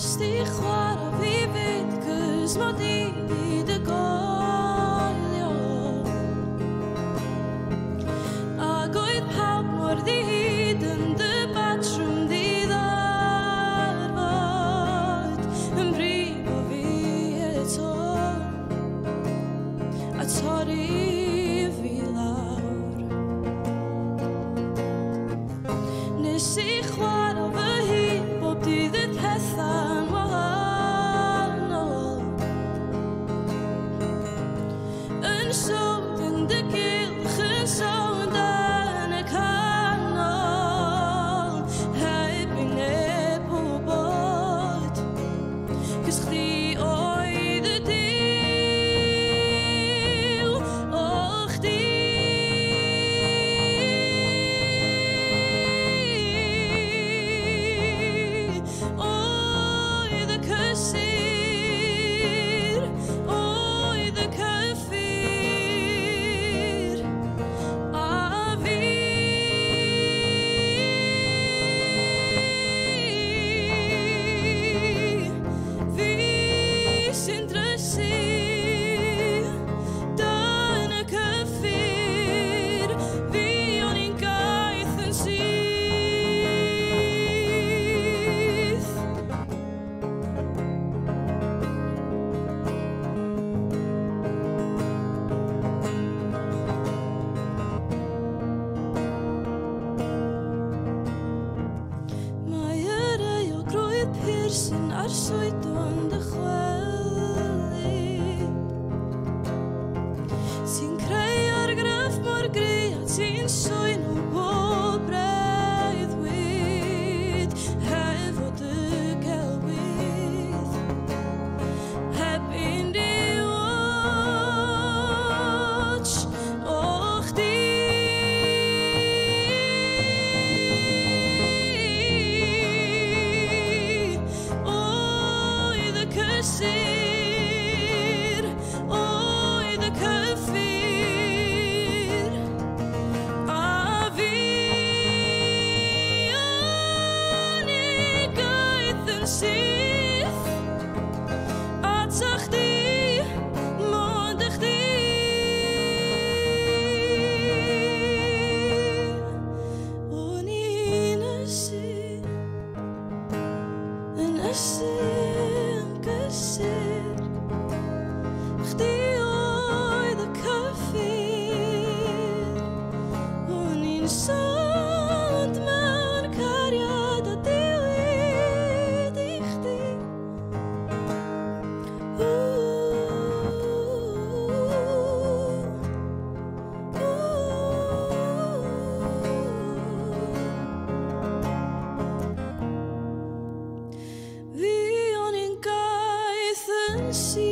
Sti chwara fi fyd, cys mod i dy golio. Ac oedd pawb mor ddihyd yn dy batrwm ddiddorfod, yn brifo fi eto, a torri fi lawr. Nes I chwara fy hun bob dydd y pethau'n wahanol, yn sownd yn dy gylch, yn sownd yn y canol, heb I neb wybod, cys chdi oedd y Duw, o chdi. Oedd y cysur, oedd y cyffur, a fi sy'n drysu dan y cyffur, fi o'n i'n gaeth yn syth. Mae yr eogrwydd pyr sy'n arswyd o'n dychwelu, sy'n creu argraff mor gry a ti'n swyn o bob breuddwyd, hefo dy gelwydd, heb unrhyw watch o chdi. Oedd y cysur, oedd y cyffur, a fi o'n I gaeth yn syth, ata chdi, mond y chdi. O'n i'n ysu, yn gysur, chdi oedd y cyffur, o'n i'n sownd mewn cariad a dilyd I chdi. Fi o'n i'n gaeth yn syth.